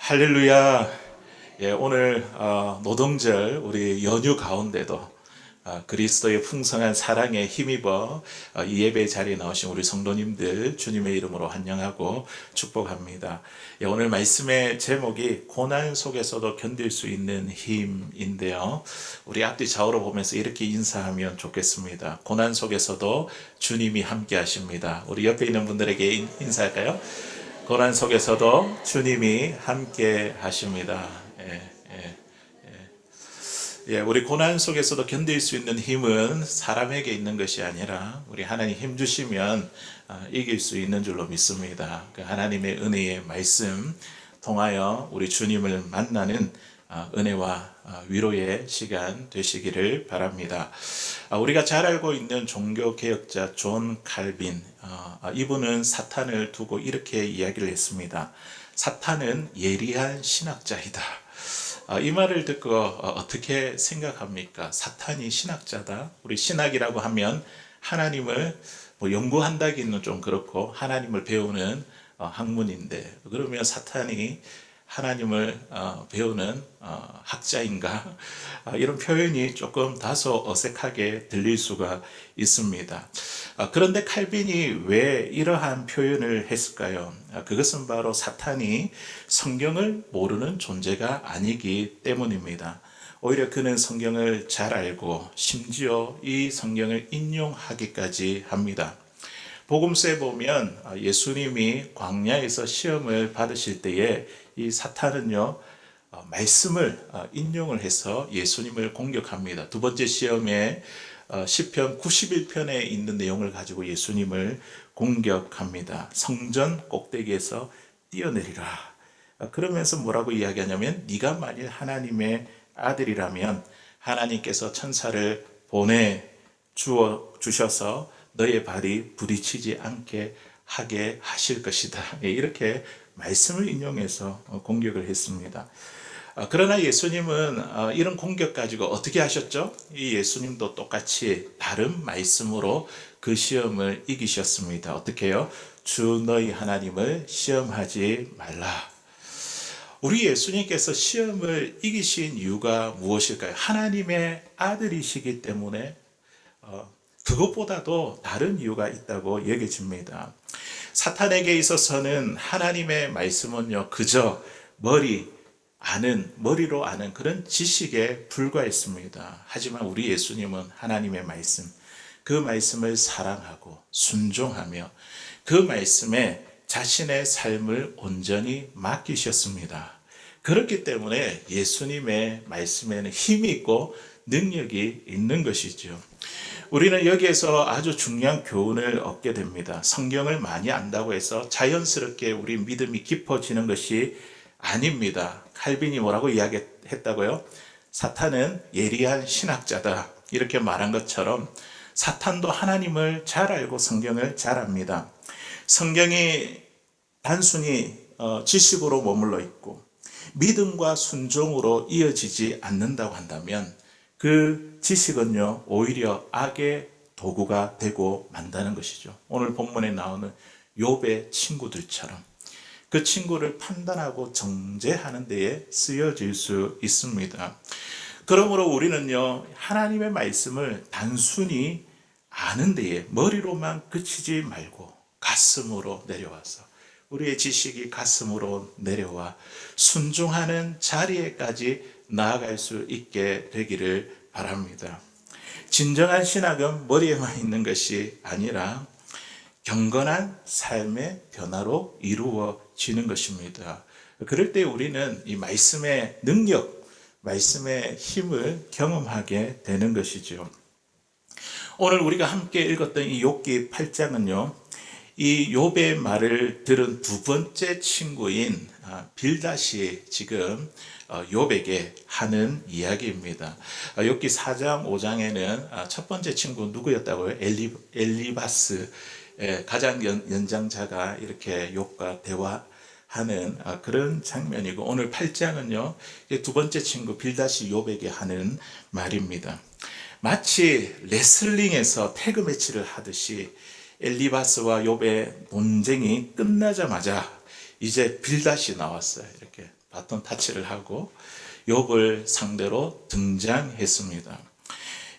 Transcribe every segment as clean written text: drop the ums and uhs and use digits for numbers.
할렐루야. 예, 오늘 노동절 우리 연휴 가운데도 그리스도의 풍성한 사랑에 힘입어 이 예배 자리에 나오신 우리 성도님들 주님의 이름으로 환영하고 축복합니다. 예, 오늘 말씀의 제목이 고난 속에서도 견딜 수 있는 힘인데요. 우리 앞뒤 좌우로 보면서 이렇게 인사하면 좋겠습니다. 고난 속에서도 주님이 함께 하십니다. 우리 옆에 있는 분들에게 인사할까요? 고난 속에서도 주님이 함께 하십니다. 우리 고난 속에서도 견딜 수 있는 힘은 사람에게 있는 것이 아니라 우리 하나님 힘 주시면 이길 수 있는 줄로 믿습니다. 그 하나님의 은혜의 말씀 통하여 우리 주님을 만나는 은혜와 위로의 시간 되시기를 바랍니다. 우리가 잘 알고 있는 종교개혁자 존 칼빈, 이분은 사탄을 두고 이렇게 이야기를 했습니다. 사탄은 예리한 신학자이다. 이 말을 듣고 어떻게 생각합니까? 사탄이 신학자다. 우리 신학이라고 하면 하나님을 연구한다기는 좀 그렇고 하나님을 배우는 학문인데, 그러면 사탄이 하나님을 배우는 학자인가? 이런 표현이 조금 다소 어색하게 들릴 수가 있습니다. 그런데 칼빈이 왜 이러한 표현을 했을까요? 그것은 바로 사탄이 성경을 모르는 존재가 아니기 때문입니다. 오히려 그는 성경을 잘 알고 심지어 이 성경을 인용하기까지 합니다. 복음서에 보면 예수님이 광야에서 시험을 받으실 때에 이 사탄은요, 말씀을 인용을 해서 예수님을 공격합니다. 두 번째 시험에 시편 91편에 있는 내용을 가지고 예수님을 공격합니다. 성전 꼭대기에서 뛰어내리라. 그러면서 뭐라고 이야기하냐면, 네가 만일 하나님의 아들이라면 하나님께서 천사를 보내 주셔서 너의 발이 부딪히지 않게 하게 하실 것이다. 이렇게 말씀을 인용해서 공격을 했습니다. 그러나 예수님은 이런 공격 가지고 어떻게 하셨죠? 이 예수님도 똑같이 다른 말씀으로 그 시험을 이기셨습니다. 어떻게 해요? 주 너희 하나님을 시험하지 말라. 우리 예수님께서 시험을 이기신 이유가 무엇일까요? 하나님의 아들이시기 때문에 그것보다도 다른 이유가 있다고 여겨집니다. 사탄에게 있어서는 하나님의 말씀은요, 그저 머리로 아는 그런 지식에 불과했습니다. 하지만 우리 예수님은 하나님의 말씀, 그 말씀을 사랑하고 순종하며 그 말씀에 자신의 삶을 온전히 맡기셨습니다. 그렇기 때문에 예수님의 말씀에는 힘이 있고 능력이 있는 것이죠. 우리는 여기에서 아주 중요한 교훈을 얻게 됩니다. 성경을 많이 안다고 해서 자연스럽게 우리 믿음이 깊어지는 것이 아닙니다. 칼빈이 뭐라고 이야기했다고요? 사탄은 예리한 신학자다. 이렇게 말한 것처럼 사탄도 하나님을 잘 알고 성경을 잘 압니다. 성경이 단순히 지식으로 머물러 있고 믿음과 순종으로 이어지지 않는다고 한다면 그 지식은요, 오히려 악의 도구가 되고 만다는 것이죠. 오늘 본문에 나오는 욥의 친구들처럼 그 친구를 판단하고 정죄하는 데에 쓰여질 수 있습니다. 그러므로 우리는요, 하나님의 말씀을 단순히 아는 데에 머리로만 그치지 말고 가슴으로 내려와서 우리의 지식이 가슴으로 내려와 순종하는 자리에까지 나아갈 수 있게 되기를 바랍니다. 진정한 신학은 머리에만 있는 것이 아니라 경건한 삶의 변화로 이루어지는 것입니다. 그럴 때 우리는 이 말씀의 능력, 말씀의 힘을 경험하게 되는 것이죠. 오늘 우리가 함께 읽었던 이 욥기 8장은요, 이 욥의 말을 들은 두 번째 친구인 빌닷이 지금 욥에게 하는 이야기입니다. 욥기 4장 5장에는 첫 번째 친구 누구였다고요? 엘리바스, 가장 연장자가 이렇게 욥과 대화하는 그런 장면이고, 오늘 8장은요 두 번째 친구 빌닷이 욥에게 하는 말입니다. 마치 레슬링에서 태그 매치를 하듯이 엘리바스와 욥의 논쟁이 끝나자마자 이제 빌닷이 나왔어요. 이렇게 바톤 타치를 하고 욥을 상대로 등장했습니다.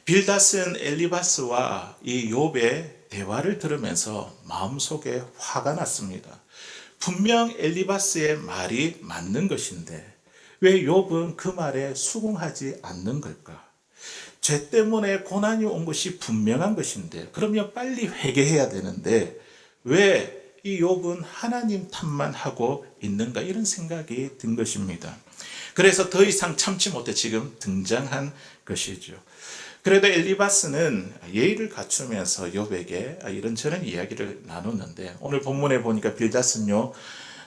빌닷은 엘리바스와 이 욥의 대화를 들으면서 마음속에 화가 났습니다. 분명 엘리바스의 말이 맞는 것인데 왜 욥은 그 말에 수긍하지 않는 걸까? 죄 때문에 고난이 온 것이 분명한 것인데 그러면 빨리 회개해야 되는데 왜 이 욥은 하나님 탓만 하고 있는가? 이런 생각이 든 것입니다. 그래서 더 이상 참지 못해 지금 등장한 것이죠. 그래도 엘리바스는 예의를 갖추면서 욥에게 이런저런 이야기를 나눴는데 오늘 본문에 보니까 빌닷은요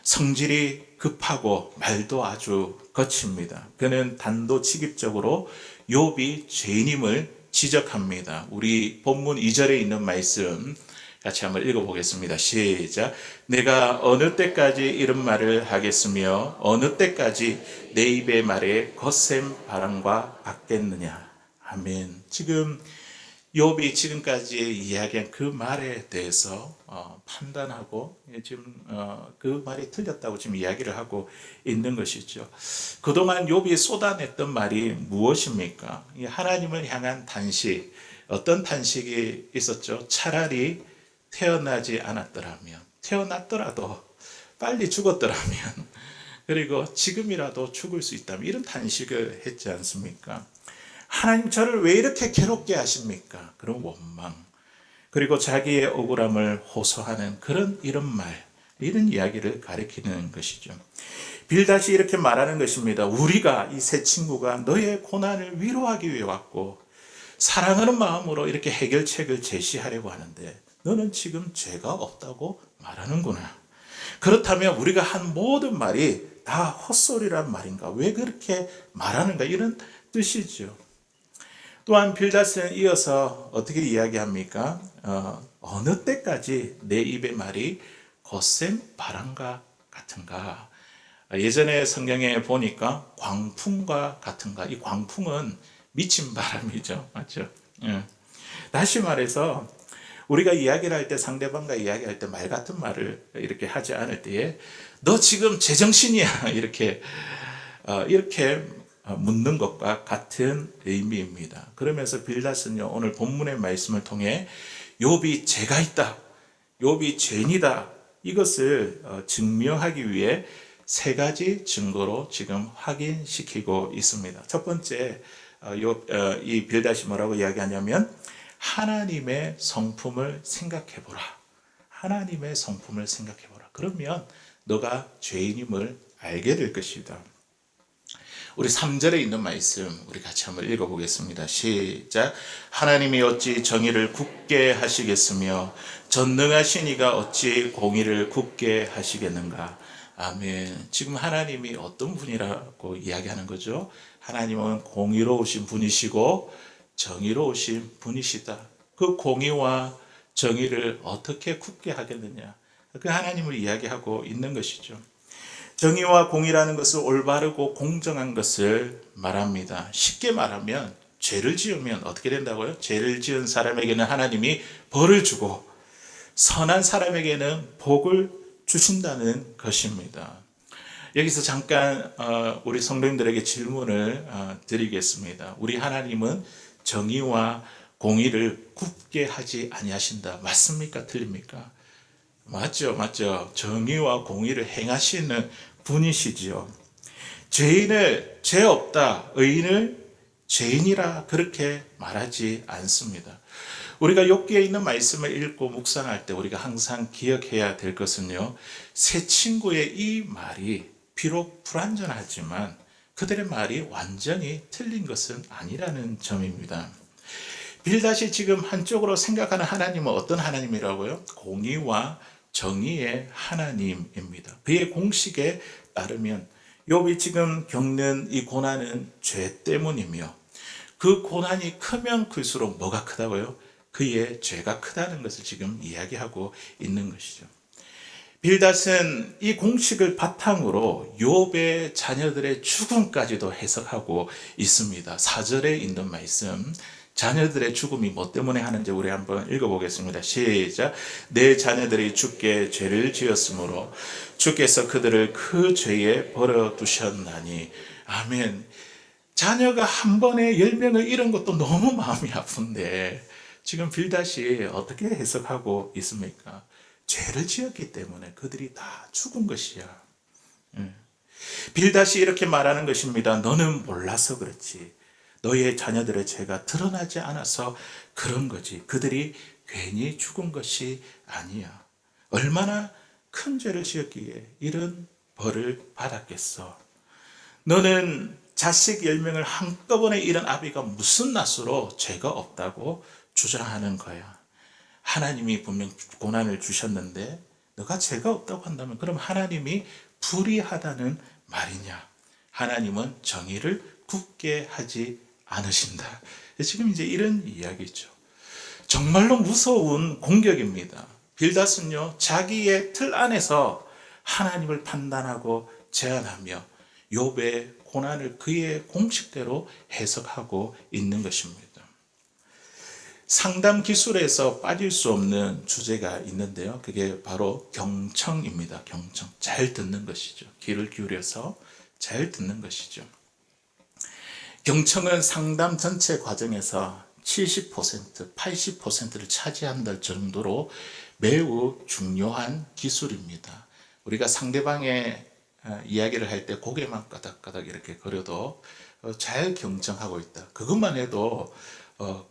성질이 급하고 말도 아주 거칩니다. 그는 단도직입적으로 욥이 죄인임을 지적합니다. 우리 본문 2절에 있는 말씀 같이 한번 읽어보겠습니다. 시작. 내가 어느 때까지 이런 말을 하겠으며 어느 때까지 내 입의 말에 거센 바람과 같겠느냐. 아멘. 지금 욥이 지금까지 이야기한 그 말에 대해서 판단하고 지금 그 말이 틀렸다고 지금 이야기를 하고 있는 것이죠. 그동안 욥이 쏟아냈던 말이 무엇입니까? 하나님을 향한 단식. 어떤 단식이 있었죠? 차라리 태어나지 않았더라면, 태어났더라도 빨리 죽었더라면, 그리고 지금이라도 죽을 수 있다면 이런 단식을 했지 않습니까? 하나님 저를 왜 이렇게 괴롭게 하십니까? 그런 원망. 그리고 자기의 억울함을 호소하는 이런 말, 이런 이야기를 가리키는 것이죠. 빌닷이 이렇게 말하는 것입니다. 우리가 이 세 친구가 너의 고난을 위로하기 위해 왔고 사랑하는 마음으로 이렇게 해결책을 제시하려고 하는데 너는 지금 죄가 없다고 말하는구나. 그렇다면 우리가 한 모든 말이 다 헛소리란 말인가? 왜 그렇게 말하는가? 이런 뜻이죠. 또한 빌닷은 이어서 어떻게 이야기합니까? 어느 때까지 내 입의 말이 거센 바람과 같은가? 예전에 성경에 보니까 광풍과 같은가? 이 광풍은 미친 바람이죠. 맞죠? 다시 말해서 우리가 이야기를 할 때 상대방과 이야기할 때 말 같은 말을 이렇게 하지 않을 때에 너 지금 제정신이야 이렇게 묻는 것과 같은 의미입니다. 그러면서 빌닷은요 오늘 본문의 말씀을 통해 욥이 죄가 있다, 욥이 죄인이다 이것을 증명하기 위해 세 가지 증거로 지금 확인시키고 있습니다. 첫 번째 이 빌닷이 뭐라고 이야기하냐면 하나님의 성품을 생각해보라. 하나님의 성품을 생각해보라. 그러면 너가 죄인임을 알게 될 것이다. 우리 3절에 있는 말씀 우리 같이 한번 읽어보겠습니다. 시작. 하나님이 어찌 정의를 굳게 하시겠으며 전능하신 이가 어찌 공의를 굳게 하시겠는가. 아멘. 지금 하나님이 어떤 분이라고 이야기하는 거죠? 하나님은 공의로우신 분이시고 정의로우신 분이시다. 그 공의와 정의를 어떻게 굳게 하겠느냐. 그 하나님을 이야기하고 있는 것이죠. 정의와 공의라는 것은 올바르고 공정한 것을 말합니다. 쉽게 말하면 죄를 지으면 어떻게 된다고요? 죄를 지은 사람에게는 하나님이 벌을 주고 선한 사람에게는 복을 주신다는 것입니다. 여기서 잠깐 우리 성도님들에게 질문을 드리겠습니다. 우리 하나님은 정의와 공의를 굽게 하지 아니하신다. 맞습니까? 틀립니까? 맞죠, 맞죠. 정의와 공의를 행하시는 분이시지요. 죄인을 죄 없다, 의인을 죄인이라 그렇게 말하지 않습니다. 우리가 욥기에 있는 말씀을 읽고 묵상할 때 우리가 항상 기억해야 될 것은요. 세 친구의 이 말이 비록 불완전하지만 그들의 말이 완전히 틀린 것은 아니라는 점입니다. 빌닷이 지금 한쪽으로 생각하는 하나님은 어떤 하나님이라고요? 공의와 정의의 하나님입니다. 그의 공식에 따르면 욥이 지금 겪는 이 고난은 죄 때문이며 그 고난이 크면 클수록 뭐가 크다고요? 그의 죄가 크다는 것을 지금 이야기하고 있는 것이죠. 빌닷은 이 공식을 바탕으로 욥의 자녀들의 죽음까지도 해석하고 있습니다. 4절에 있는 말씀 자녀들의 죽음이 뭐 때문에 하는지 우리 한번 읽어보겠습니다. 시작. 내 자녀들이 주께 죄를 지었으므로 주께서 그들을 그 죄에 버려두셨나니. 아멘. 자녀가 한 번에 10명을 잃은 것도 너무 마음이 아픈데 지금 빌닷이 어떻게 해석하고 있습니까? 죄를 지었기 때문에 그들이 다 죽은 것이야. 빌닷이 이렇게 말하는 것입니다. 너는 몰라서 그렇지. 너의 자녀들의 죄가 드러나지 않아서 그런 거지. 그들이 괜히 죽은 것이 아니야. 얼마나 큰 죄를 지었기에 이런 벌을 받았겠어. 너는 자식 10명을 한꺼번에 잃은 아비가 무슨 낯으로 죄가 없다고 주장하는 거야. 하나님이 분명 고난을 주셨는데 너가 죄가 없다고 한다면 그럼 하나님이 불의하다는 말이냐? 하나님은 정의를 굳게 하지 않으신다. 지금 이제 이런 이야기죠. 정말로 무서운 공격입니다. 빌닷은요, 자기의 틀 안에서 하나님을 판단하고 제한하며 욥의 고난을 그의 공식대로 해석하고 있는 것입니다. 상담 기술에서 빠질 수 없는 주제가 있는데요. 그게 바로 경청입니다. 경청. 잘 듣는 것이죠. 귀를 기울여서 잘 듣는 것이죠. 경청은 상담 전체 과정에서 70%, 80%를 차지한다 정도로 매우 중요한 기술입니다. 우리가 상대방의 이야기를 할 때 고개만 까닥까닥 이렇게 거려도 잘 경청하고 있다. 그것만 해도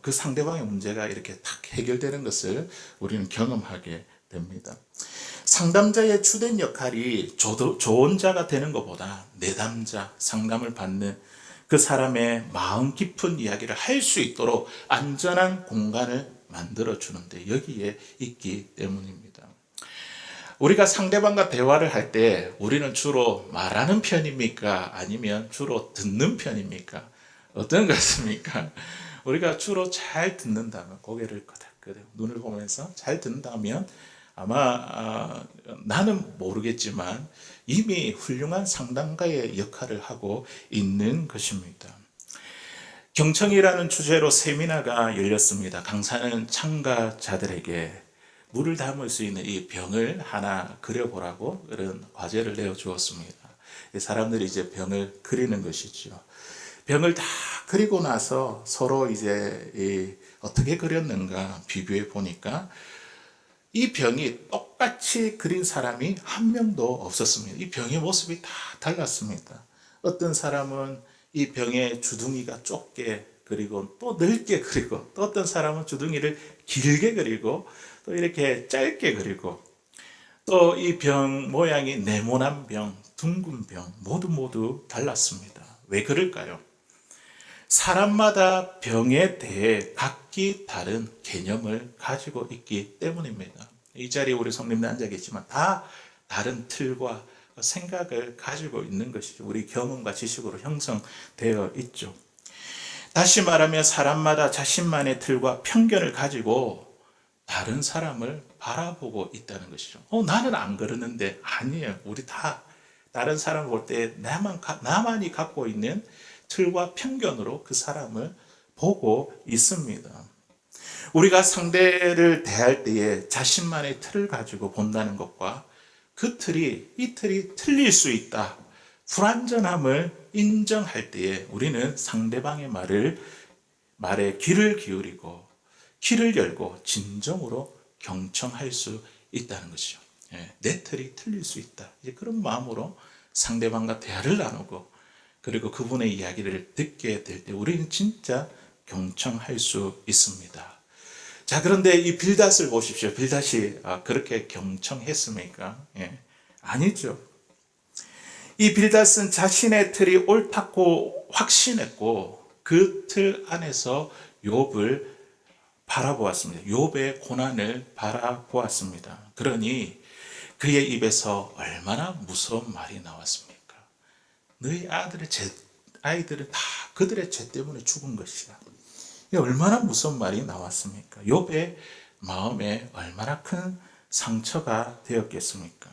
그 상대방의 문제가 이렇게 탁 해결되는 것을 우리는 경험하게 됩니다. 상담자의 주된 역할이 조언자가 되는 것보다 내담자, 상담을 받는 그 사람의 마음 깊은 이야기를 할 수 있도록 안전한 공간을 만들어주는데 여기에 있기 때문입니다. 우리가 상대방과 대화를 할 때 우리는 주로 말하는 편입니까? 아니면 주로 듣는 편입니까? 어떤 것 같습니까? 우리가 주로 잘 듣는다면, 고개를 끄덕끄덕 눈을 보면서 잘 듣는다면 아마 나는 모르겠지만 이미 훌륭한 상담가의 역할을 하고 있는 것입니다. 경청이라는 주제로 세미나가 열렸습니다. 강사는 참가자들에게 물을 담을 수 있는 이 병을 하나 그려보라고 그런 과제를 내어주었습니다. 사람들이 이제 병을 그리는 것이죠. 병을 다 그리고 나서 서로 이제 어떻게 그렸는가 비교해 보니까 이 병이 똑같이 그린 사람이 한 명도 없었습니다. 이 병의 모습이 다 달랐습니다. 어떤 사람은 이 병의 주둥이가 좁게 그리고 또 넓게 그리고 또 어떤 사람은 주둥이를 길게 그리고 또 이렇게 짧게 그리고 또 이 병 모양이 네모난 병, 둥근 병 모두 달랐습니다. 왜 그럴까요? 사람마다 병에 대해 각기 다른 개념을 가지고 있기 때문입니다. 이 자리에 우리 성님들 앉아 계시지만 다 다른 틀과 생각을 가지고 있는 것이죠. 우리 경험과 지식으로 형성되어 있죠. 다시 말하면 사람마다 자신만의 틀과 편견을 가지고 다른 사람을 바라보고 있다는 것이죠. 나는 안 그러는데 아니에요. 우리 다 다른 사람을 볼 때 나만이 갖고 있는 틀과 편견으로 그 사람을 보고 있습니다. 우리가 상대를 대할 때에 자신만의 틀을 가지고 본다는 것과 이 틀이 틀릴 수 있다. 불완전함을 인정할 때에 우리는 상대방의 말에 귀를 기울이고 귀를 열고 진정으로 경청할 수 있다는 것이죠. 내 틀이 틀릴 수 있다. 이제 그런 마음으로 상대방과 대화를 나누고 그리고 그분의 이야기를 듣게 될 때 우리는 진짜 경청할 수 있습니다. 자, 그런데 이 빌닷을 보십시오. 빌닷이 그렇게 경청했습니까? 아니죠. 이 빌닷은 자신의 틀이 옳다고 확신했고 그 틀 안에서 욥을 바라보았습니다. 욥의 고난을 바라보았습니다. 그러니 그의 입에서 얼마나 무서운 말이 나왔습니까? 너희 아이들은 다 그들의 죄 때문에 죽은 것이야. 얼마나 무서운 말이 나왔습니까? 욥의 마음에 얼마나 큰 상처가 되었겠습니까?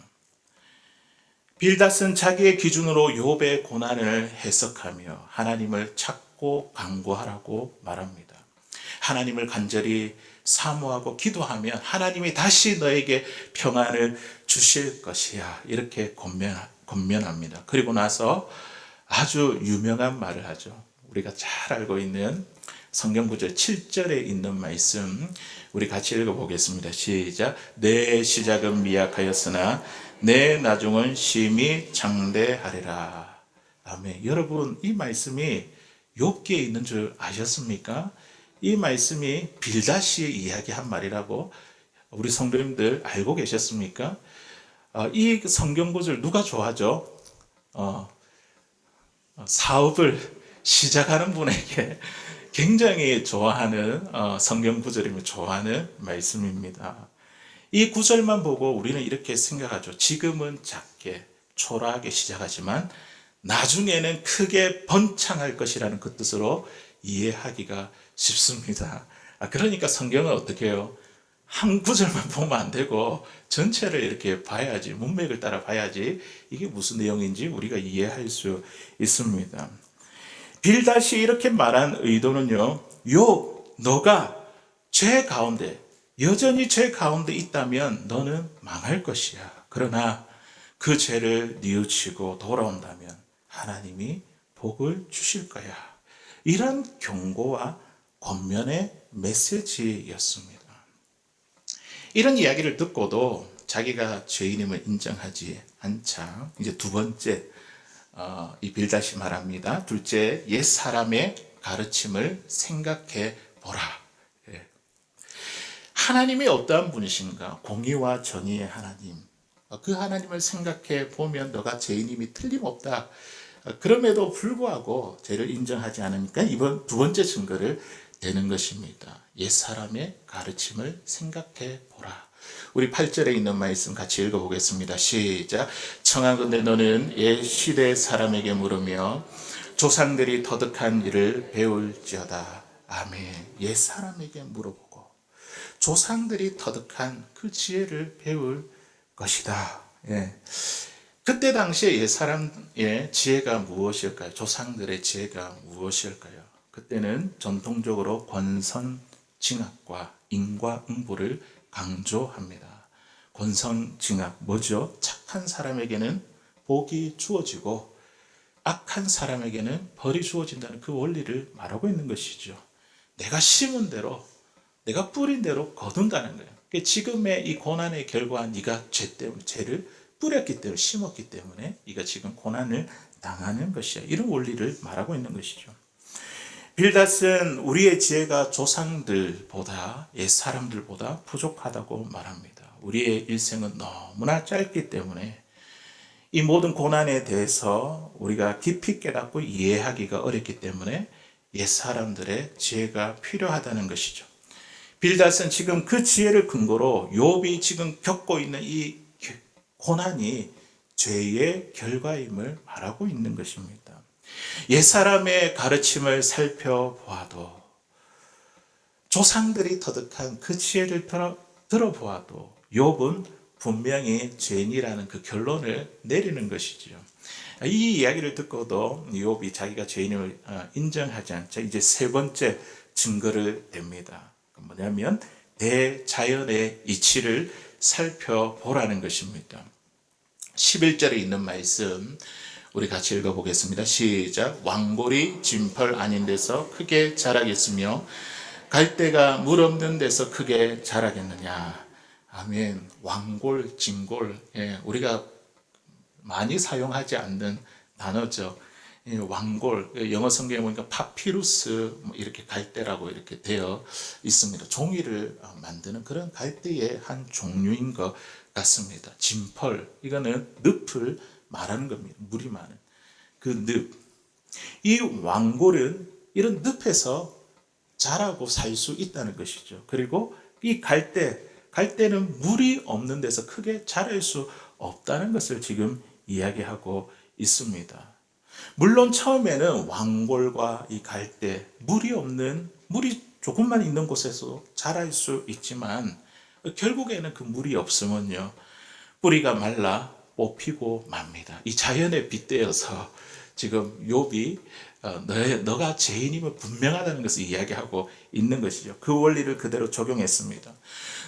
빌닷은 자기의 기준으로 욥의 고난을 해석하며 하나님을 찾고 간구하라고 말합니다. 하나님을 간절히 사모하고 기도하면 하나님이 다시 너에게 평안을 주실 것이야. 이렇게 권면합니다. 그리고 나서 아주 유명한 말을 하죠. 우리가 잘 알고 있는 성경 구절 7절에 있는 말씀 우리 같이 읽어보겠습니다. 시작. 내 시작은 미약하였으나 내 나중은 심히 장대하리라. 아멘. 여러분, 이 말씀이 욥기에 있는 줄 아셨습니까? 이 말씀이 빌다시 이야기한 말이라고 우리 성도님들 알고 계셨습니까? 이 성경 구절 누가 좋아하죠? 사업을 시작하는 분에게 굉장히 좋아하는 성경 구절이며 좋아하는 말씀입니다. 이 구절만 보고 우리는 이렇게 생각하죠. 지금은 작게 초라하게 시작하지만 나중에는 크게 번창할 것이라는 그 뜻으로 이해하기가 쉽습니다. 그러니까 성경은 어떻게 해요? 한 구절만 보면 안 되고 전체를 이렇게 봐야지, 문맥을 따라 봐야지 이게 무슨 내용인지 우리가 이해할 수 있습니다. 빌닷이 이렇게 말한 의도는요, 욥, 너가 죄 가운데, 여전히 죄 가운데 있다면 너는 망할 것이야. 그러나 그 죄를 뉘우치고 돌아온다면 하나님이 복을 주실 거야. 이런 경고와 권면의 메시지였습니다. 이런 이야기를 듣고도 자기가 죄인임을 인정하지 않자 이제 두 번째 이 빌닷이 말합니다. 둘째, 옛 사람의 가르침을 생각해 보라. 하나님이 어떠한 분이신가? 공의와 정의의 하나님. 그 하나님을 생각해 보면 너가 죄인임이 틀림없다. 그럼에도 불구하고 죄를 인정하지 않으니까 이번 두 번째 증거를 대는 것입니다. 옛 사람의 가르침을 생각해 보라. 우리 8절에 있는 말씀 같이 읽어보겠습니다. 시작. 청하건대 너는 옛 시대 사람에게 물으며 조상들이 터득한 일을 배울지어다. 아멘. 옛 사람에게 물어보고 조상들이 터득한 그 지혜를 배울 것이다. 예. 그때 당시에 옛 사람의 지혜가 무엇일까요? 조상들의 지혜가 무엇일까요? 그때는 전통적으로 권선징악과 인과응보를 강조합니다. 권선징악 뭐죠? 착한 사람에게는 복이 주어지고 악한 사람에게는 벌이 주어진다는 그 원리를 말하고 있는 것이죠. 내가 심은 대로, 내가 뿌린 대로 거둔다는 거예요. 지금의 이 고난의 결과 네가 죄를 뿌렸기 때문에, 심었기 때문에 네가 지금 고난을 당하는 것이야. 이런 원리를 말하고 있는 것이죠. 빌닷은 우리의 지혜가 조상들보다, 옛 사람들보다 부족하다고 말합니다. 우리의 일생은 너무나 짧기 때문에 이 모든 고난에 대해서 우리가 깊이 깨닫고 이해하기가 어렵기 때문에 옛 사람들의 지혜가 필요하다는 것이죠. 빌닷은 지금 그 지혜를 근거로 욥이 지금 겪고 있는 이 고난이 죄의 결과임을 말하고 있는 것입니다. 옛사람의 가르침을 살펴보아도 조상들이 터득한 그 지혜를 들어보아도 욥은 분명히 죄인이라는 그 결론을 내리는 것이죠. 이 이야기를 듣고도 욥이 자기가 죄인임을 인정하지 않자 이제 세 번째 증거를 댑니다. 뭐냐면 대자연의 이치를 살펴보라는 것입니다. 11절에 있는 말씀 우리 같이 읽어보겠습니다. 시작. 왕골이 진펄 아닌 데서 크게 자라겠으며 갈대가 물 없는 데서 크게 자라겠느냐. 아멘. 왕골, 진골, 우리가 많이 사용하지 않는 단어죠. 왕골, 영어 성경에 보니까 파피루스 이렇게 갈대라고 이렇게 되어 있습니다. 종이를 만드는 그런 갈대의 한 종류인 것 같습니다. 진펄, 이거는 늪을 말하는 겁니다. 물이 많은 그 늪. 이 왕골은 이런 늪에서 자라고 살 수 있다는 것이죠. 그리고 이 갈대는 물이 없는 데서 크게 자랄 수 없다는 것을 지금 이야기하고 있습니다. 물론 처음에는 왕골과 이 갈대, 물이 조금만 있는 곳에서 자랄 수 있지만 결국에는 그 물이 없으면요, 뿌리가 말라 뽑히고 맙니다. 이 자연에 빗대어서 지금 욥이 너가 죄인임을 분명하다는 것을 이야기하고 있는 것이죠. 그 원리를 그대로 적용했습니다.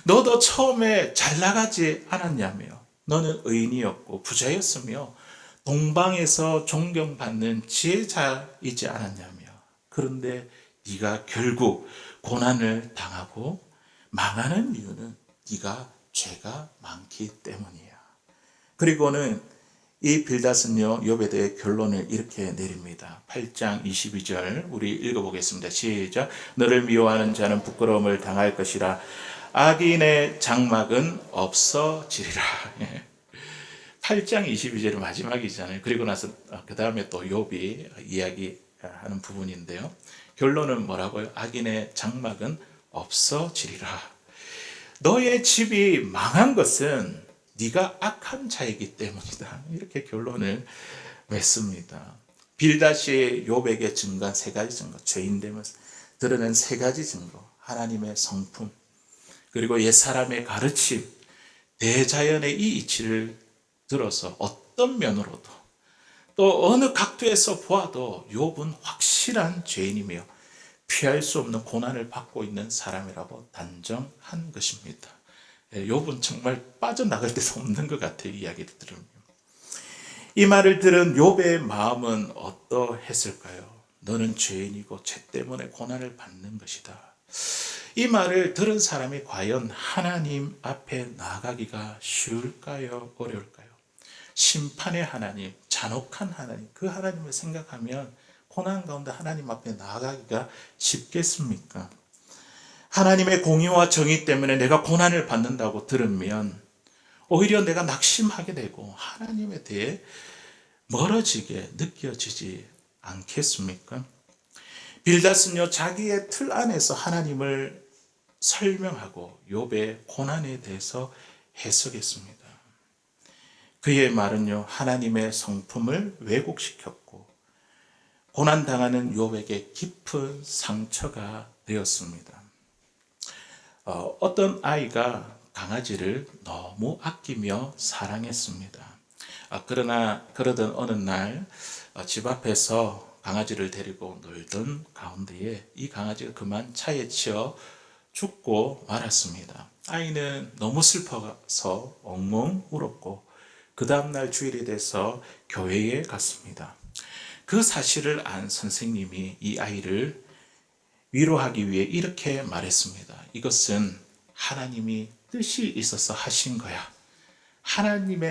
너도 처음에 잘 나가지 않았냐며. 너는 의인이었고 부자였으며 동방에서 존경받는 지혜자이지 않았냐며. 그런데 네가 결국 고난을 당하고 망하는 이유는 네가 죄가 많기 때문이야. 그리고는 이 빌닷은요, 욥에 대해 결론을 이렇게 내립니다. 8장 22절 우리 읽어보겠습니다. 시작. 너를 미워하는 자는 부끄러움을 당할 것이라. 악인의 장막은 없어지리라. 8장 22절이 마지막이잖아요. 그리고 나서 그 다음에 또 욥이 이야기하는 부분인데요. 결론은 뭐라고요? 악인의 장막은 없어지리라. 너의 집이 망한 것은 네가 악한 자이기 때문이다. 이렇게 결론을 맺습니다. 빌닷이 욥에게 증거한 세 가지 증거, 죄인됨을 드러낸 세 가지 증거, 하나님의 성품, 그리고 옛사람의 가르침, 대자연의 이 이치를 들어서 어떤 면으로도 또 어느 각도에서 보아도 욥은 확실한 죄인이며 피할 수 없는 고난을 받고 있는 사람이라고 단정한 것입니다. 욥은 정말 빠져나갈 데도 없는 것 같아요. 이 이야기를 들으면. 이 말을 들은 욥의 마음은 어떠했을까요? 너는 죄인이고 죄 때문에 고난을 받는 것이다. 이 말을 들은 사람이 과연 하나님 앞에 나아가기가 쉬울까요? 어려울까요? 심판의 하나님, 잔혹한 하나님, 그 하나님을 생각하면 고난 가운데 하나님 앞에 나아가기가 쉽겠습니까? 하나님의 공의와 정의 때문에 내가 고난을 받는다고 들으면 오히려 내가 낙심하게 되고 하나님에 대해 멀어지게 느껴지지 않겠습니까? 빌닷은요, 자기의 틀 안에서 하나님을 설명하고 욥의 고난에 대해서 해석했습니다. 그의 말은요, 하나님의 성품을 왜곡시켰고 고난당하는 욥에게 깊은 상처가 되었습니다. 어떤 아이가 강아지를 너무 아끼며 사랑했습니다. 그러던 어느 날 집 앞에서 강아지를 데리고 놀던 가운데에 이 강아지가 그만 차에 치여 죽고 말았습니다. 아이는 너무 슬퍼서 엉엉 울었고 그 다음날 주일이 돼서 교회에 갔습니다. 그 사실을 안 선생님이 이 아이를 위로하기 위해 이렇게 말했습니다. 이것은 하나님이 뜻이 있어서 하신 거야. 하나님이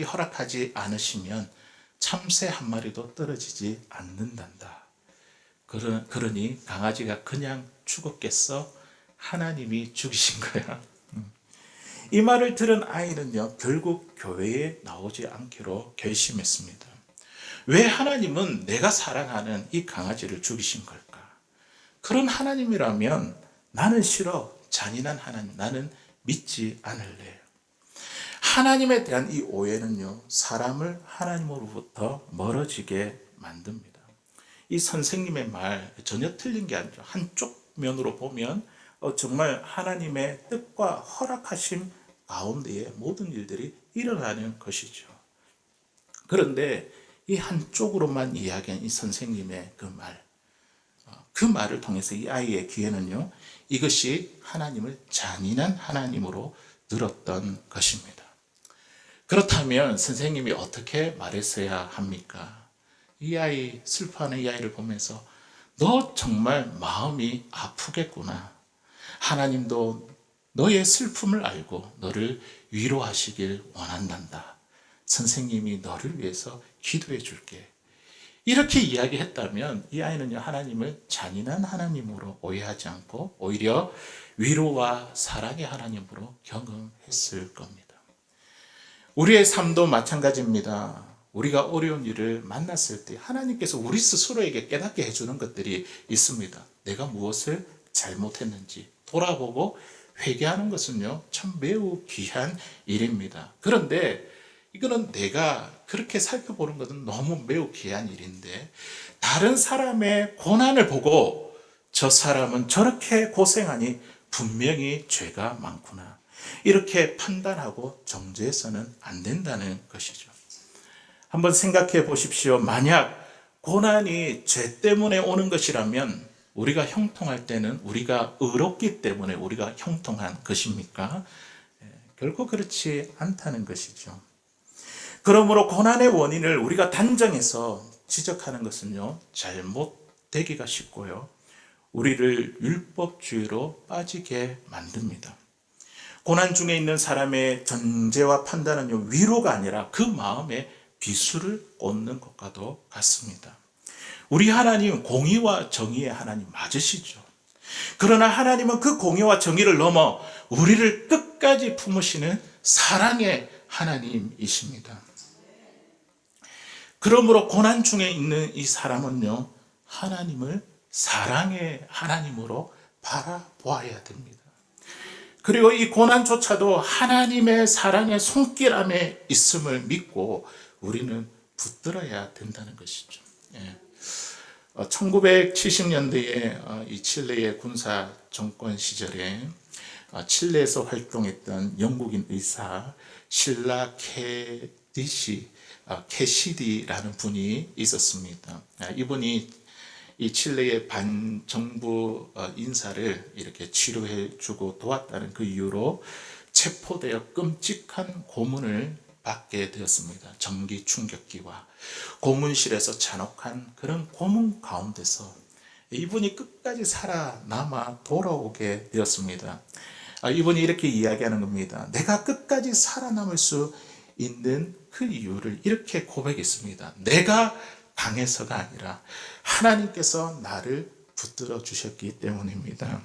허락하지 않으시면 참새 한 마리도 떨어지지 않는단다. 그러니 강아지가 그냥 죽었겠어? 하나님이 죽이신 거야. 이 말을 들은 아이는요, 결국 교회에 나오지 않기로 결심했습니다. 왜 하나님은 내가 사랑하는 이 강아지를 죽이신 걸까? 그런 하나님이라면 나는 싫어. 잔인한 하나님, 나는 믿지 않을래. 하나님에 대한 이 오해는요, 사람을 하나님으로부터 멀어지게 만듭니다. 이 선생님의 말 전혀 틀린 게 아니죠. 한쪽 면으로 보면 정말 하나님의 뜻과 허락하심 가운데에 모든 일들이 일어나는 것이죠. 그런데 이 한쪽으로만 이야기한 이 선생님의 그 말을 통해서 이 아이의 귀에는요, 이것이 하나님을 잔인한 하나님으로 들었던 것입니다. 그렇다면 선생님이 어떻게 말했어야 합니까? 이 아이, 슬퍼하는 이 아이를 보면서 너 정말 마음이 아프겠구나. 하나님도 너의 슬픔을 알고 너를 위로하시길 원한단다. 선생님이 너를 위해서 기도해 줄게. 이렇게 이야기했다면 이 아이는요, 하나님을 잔인한 하나님으로 오해하지 않고 오히려 위로와 사랑의 하나님으로 경험했을 겁니다. 우리의 삶도 마찬가지입니다. 우리가 어려운 일을 만났을 때 하나님께서 우리 스스로에게 깨닫게 해주는 것들이 있습니다. 내가 무엇을 잘못했는지 돌아보고 회개하는 것은요, 참 매우 귀한 일입니다. 그런데 이거는 내가 그렇게 살펴보는 것은 너무 매우 귀한 일인데 다른 사람의 고난을 보고 저 사람은 저렇게 고생하니 분명히 죄가 많구나. 이렇게 판단하고 정죄해서는 안 된다는 것이죠. 한번 생각해 보십시오. 만약 고난이 죄 때문에 오는 것이라면 우리가 형통할 때는 우리가 의롭기 때문에 우리가 형통한 것입니까? 결코 그렇지 않다는 것이죠. 그러므로 고난의 원인을 우리가 단정해서 지적하는 것은요, 잘못되기가 쉽고요, 우리를 율법주의로 빠지게 만듭니다. 고난 중에 있는 사람의 전제와 판단은요, 위로가 아니라 그 마음에 비수를 꽂는 것과도 같습니다. 우리 하나님 공의와 정의의 하나님 맞으시죠. 그러나 하나님은 그 공의와 정의를 넘어 우리를 끝까지 품으시는 사랑의 하나님이십니다. 그러므로 고난 중에 있는 이 사람은요, 하나님을 사랑의 하나님으로 바라보아야 됩니다. 그리고 이 고난조차도 하나님의 사랑의 손길 안에 있음을 믿고 우리는 붙들어야 된다는 것이죠. 1970년대에 이 칠레의 군사 정권 시절에 칠레에서 활동했던 영국인 의사 실라 캐시디라는 분이 있었습니다. 이분이 이 칠레의 반정부 인사를 이렇게 치료해주고 도왔다는 그 이유로 체포되어 끔찍한 고문을 받게 되었습니다. 전기 충격기와 고문실에서 잔혹한 그런 고문 가운데서 이분이 끝까지 살아남아 돌아오게 되었습니다. 이분이 이렇게 이야기하는 겁니다. 내가 끝까지 살아남을 수 있는 그 이유를 이렇게 고백했습니다. 내가 강해서가 아니라 하나님께서 나를 붙들어 주셨기 때문입니다.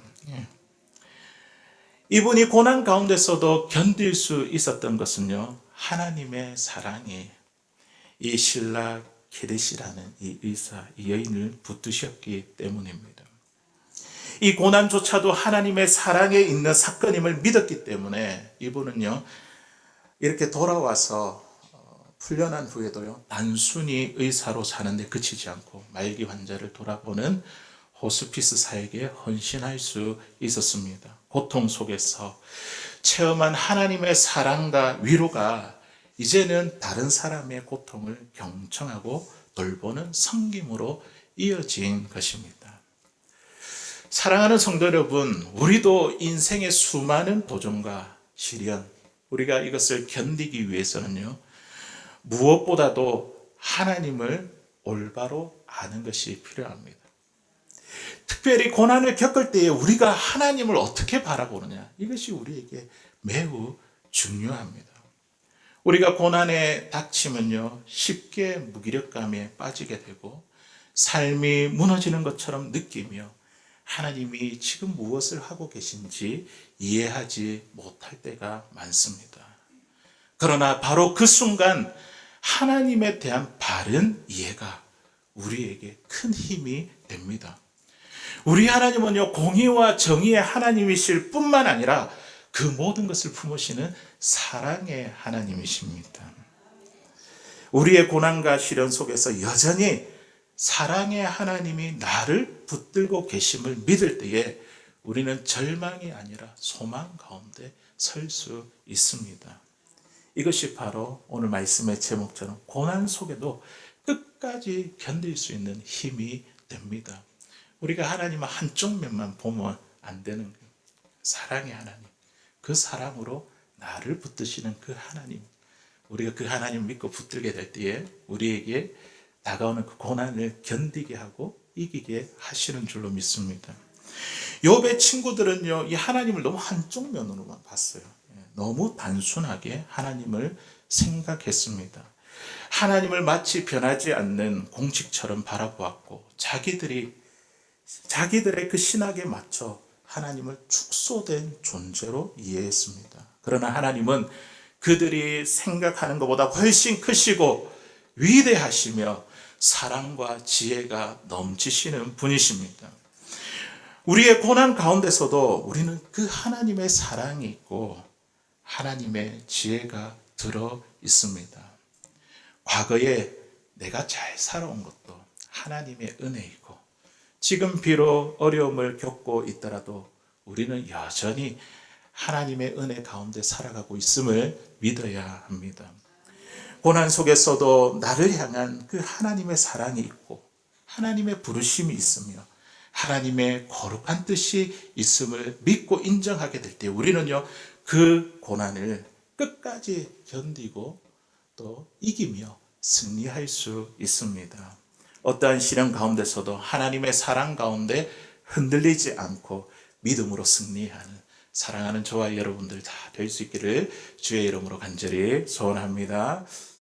이분이 고난 가운데서도 견딜 수 있었던 것은요, 하나님의 사랑이 이 실라 케데시라는 이 의사, 이 여인을 붙드셨기 때문입니다. 이 고난조차도 하나님의 사랑에 있는 사건임을 믿었기 때문에 이분은요, 이렇게 돌아와서 풀려난 후에도요, 단순히 의사로 사는데 그치지 않고 말기 환자를 돌아보는 호스피스 사역에 헌신할 수 있었습니다. 고통 속에서 체험한 하나님의 사랑과 위로가 이제는 다른 사람의 고통을 경청하고 돌보는 섬김으로 이어진 것입니다. 사랑하는 성도 여러분, 우리도 인생의 수많은 도전과 시련, 우리가 이것을 견디기 위해서는요, 무엇보다도 하나님을 올바로 아는 것이 필요합니다. 특별히 고난을 겪을 때에 우리가 하나님을 어떻게 바라보느냐, 이것이 우리에게 매우 중요합니다. 우리가 고난에 닥치면요, 쉽게 무기력감에 빠지게 되고 삶이 무너지는 것처럼 느끼며 하나님이 지금 무엇을 하고 계신지 이해하지 못할 때가 많습니다. 그러나 바로 그 순간 하나님에 대한 바른 이해가 우리에게 큰 힘이 됩니다. 우리 하나님은요, 공의와 정의의 하나님이실 뿐만 아니라 그 모든 것을 품으시는 사랑의 하나님이십니다. 우리의 고난과 시련 속에서 여전히 사랑의 하나님이 나를 붙들고 계심을 믿을 때에 우리는 절망이 아니라 소망 가운데 설 수 있습니다. 이것이 바로 오늘 말씀의 제목처럼 고난 속에도 끝까지 견딜 수 있는 힘이 됩니다. 우리가 하나님의 한쪽 면만 보면 안 되는 거예요. 사랑의 하나님, 그 사랑으로 나를 붙드시는 그 하나님, 우리가 그 하나님 믿고 붙들게 될 때에 우리에게 다가오는 그 고난을 견디게 하고 이기게 하시는 줄로 믿습니다. 욥의 친구들은요, 이 하나님을 너무 한쪽 면으로만 봤어요. 너무 단순하게 하나님을 생각했습니다. 하나님을 마치 변하지 않는 공식처럼 바라보았고 자기들의 그 신학에 맞춰 하나님을 축소된 존재로 이해했습니다. 그러나 하나님은 그들이 생각하는 것보다 훨씬 크시고 위대하시며 사랑과 지혜가 넘치시는 분이십니다. 우리의 고난 가운데서도 우리는 그 하나님의 사랑이 있고 하나님의 지혜가 들어 있습니다. 과거에 내가 잘 살아온 것도 하나님의 은혜이고 지금 비록 어려움을 겪고 있더라도 우리는 여전히 하나님의 은혜 가운데 살아가고 있음을 믿어야 합니다. 고난 속에서도 나를 향한 그 하나님의 사랑이 있고 하나님의 부르심이 있으며 하나님의 거룩한 뜻이 있음을 믿고 인정하게 될 때 우리는요, 그 고난을 끝까지 견디고 또 이기며 승리할 수 있습니다. 어떠한 시련 가운데서도 하나님의 사랑 가운데 흔들리지 않고 믿음으로 승리하는 사랑하는 저와 여러분들 다 될 수 있기를 주의 이름으로 간절히 소원합니다.